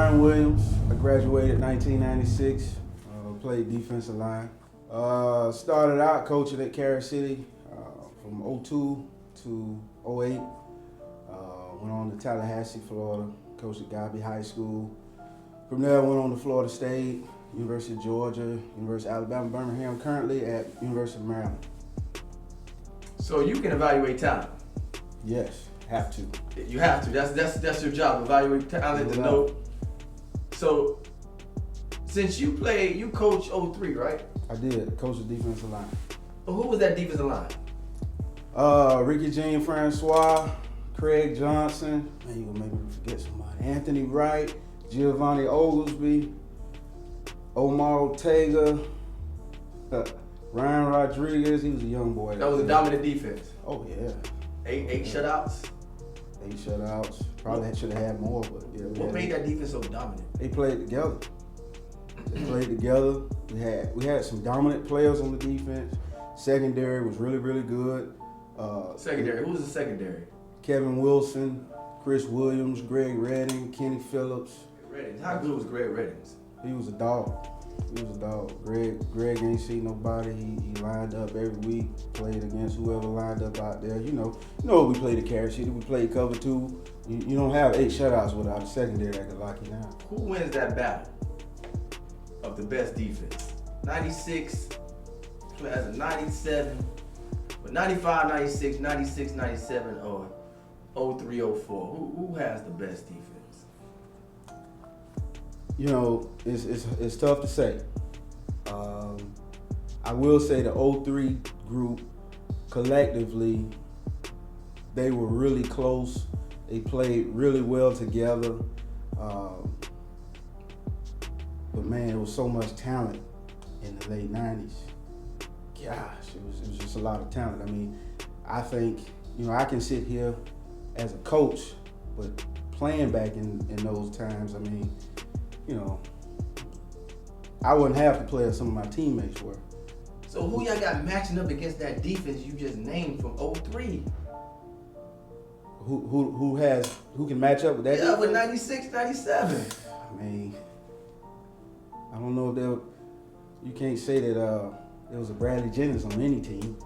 Brian Williams. I graduated 1996. Played defensive line. Started out coaching at Carrier City from '02 to '08. Went on to Tallahassee, Florida. Coached at Gobby High School. From there, I went on to Florida State, University of Georgia, University of Alabama, Birmingham. Currently at University of Maryland. So you can evaluate talent. Yes, have to. You have to. That's your job. Evaluate talent to know. So since you coached 03, right? I did. Coach the defensive line. But who was that defensive line? Ricky Jean Francois, Craig Johnson. Man, you gonna make me forget somebody. Anthony Wright, Giovanni Oglesby, Omar Ortega, Ryan Rodriguez. He was a young boy. That was a dominant defense. Oh yeah. Eight shutouts. 8 shutouts. Probably should have had more, but yeah. What made that defense so dominant? They played together. We had some dominant players on the defense. Secondary was really, really good. Secondary. Who was the secondary? Kevin Wilson, Chris Williams, Greg Redding, Kenny Phillips. Reddings. How good was Greg Reddings? He was a dog. Greg ain't seen nobody. He lined up every week, played against whoever lined up out there. You know we played at Carrier City. We played cover 2. You don't have 8 shutouts without a secondary that can lock you down. Who wins that battle of the best defense? 96 as a 97, but 95, 96, 96, 97, or 03, 04. Who has the best defense? You know, it's tough to say. I will say the 03 group collectively, they were really close. They played really well together. But man, there was so much talent in the late 90s. Gosh, it was just a lot of talent. I mean, I think, I can sit here as a coach, but playing back in those times, I mean, I wouldn't have to play as some of my teammates were. So who y'all got matching up against that defense you just named from 03? Who can match up with that? Yeah, with 96, 97. I mean, I don't know if you can't say that there was a Bradley Jennings on any team.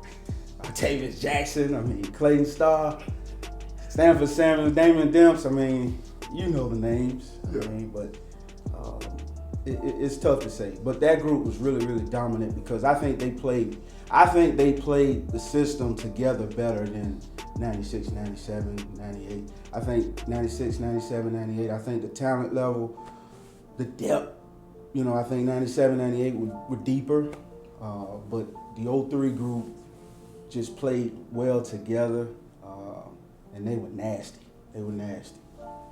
Tavis Jackson, I mean, Clayton Starr, Stanford Samuels, Damon Demps, I mean, you know the names. Yeah. I mean, but it's tough to say. But that group was really, really dominant because I think they played the system together better than 96, 97, 98. I think 96, 97, 98, I think the talent level, the depth, I think 97, 98 were deeper. But the 03 group just played well together, and they were nasty.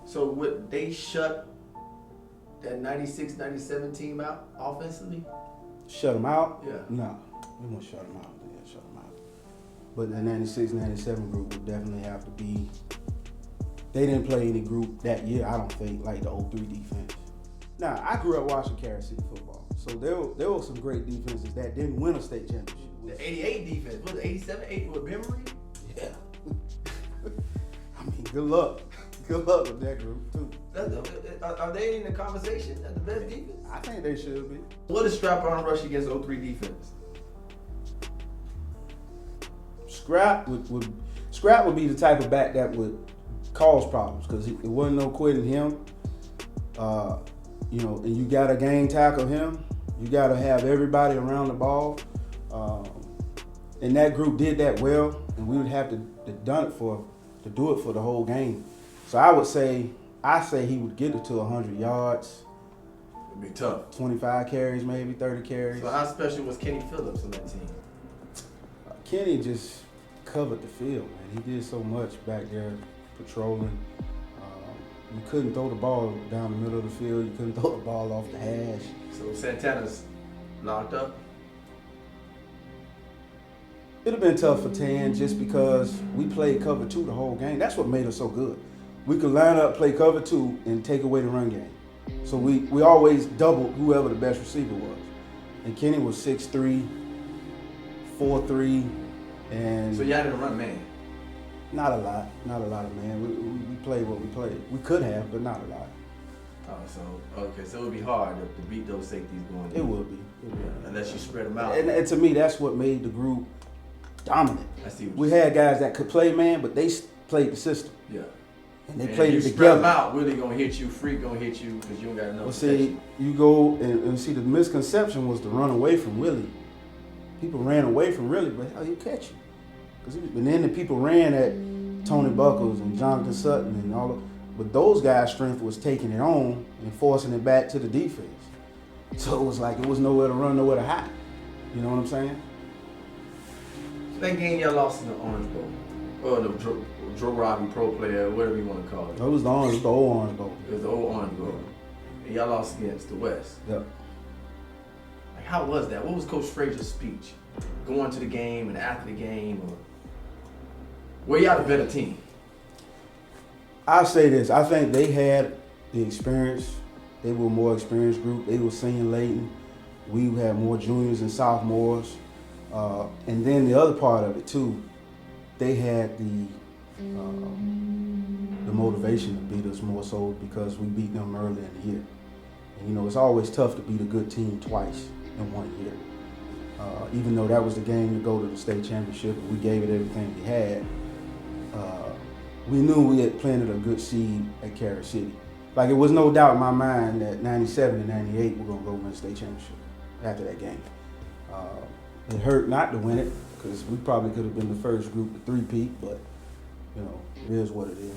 So would they shut that 96, 97 team out offensively? Shut them out? Yeah. No, they won't shut them out. They shut them out. But the 96, 97 group would definitely have to be. They didn't play any group that year, I don't think, like the 03 defense. Now, I grew up watching Carrier City football, so there were some great defenses that didn't win a state championship. The 88 defense, was it 87, 88 with memory? Yeah. I mean, good luck. Good luck with that group, too. Are they in the conversation as the best defense? I think they should be. What is strap-on rush against 03 defense? Scrap would be the type of back that would cause problems because it wasn't no quitting him. And you got to gang tackle him. You got to have everybody around the ball. And that group did that well, and we would have to do it for the whole game. So I say he would get it to 100 yards. It'd be tough. 25 carries, maybe 30 carries. So how special was Kenny Phillips on that team? Kenny just covered the field, man. He did so much back there patrolling. You couldn't throw the ball down the middle of the field. You couldn't throw the ball off the hash. So Santana's locked up? It would have been tough for Tan just because we played cover 2 the whole game. That's what made us so good. We could line up, play cover 2, and take away the run game. So we always doubled whoever the best receiver was. And Kenny was 6'3", 4'3", and... So y'all didn't run man? Not a lot of man. We played what we played. We could have, but not a lot. Oh, so it would be hard to beat those safeties going. It would be. Unless you spread them out. And to me, that's what made the group dominant. I see what We you're had guys that could play man, but they played the system. Yeah. And they played it spread together. them out, Willie gonna hit you, Freak gonna hit you, because you don't got enough Well, protection. see, you go and see the misconception was to run away from Willie. People ran away from Willie, but hell, he'll catch you. And then the people ran at Tony Buckles and Jonathan Sutton and all of, but those guys' strength was taking it on and forcing it back to the defense. So it was like it was nowhere to run, nowhere to hide. You know what I'm saying? That game y'all lost in the Orange Bowl, or the Joe Robbie Pro Player, whatever you want to call it. It was the old Orange Bowl. It was the old Orange Bowl. And y'all lost against the West. Yep. Like, how was that? What was Coach Frazier's speech? Going to the game and after the game, or were y'all the better team? I'll say this. I think they had the experience. They were a more experienced group. They were senior laden. We had more juniors and sophomores. And then the other part of it too, they had the motivation to beat us more so because we beat them early in the year. And, you know, it's always tough to beat a good team twice in 1 year. Even though that was the game to go to the state championship and we gave it everything we had, we knew we had planted a good seed at Carol City. Like, it was no doubt in my mind that 97 and 98 were going to go win the state championship after that game. It hurt not to win it because we probably could have been the first group to three-peat, but, you know, it is what it is.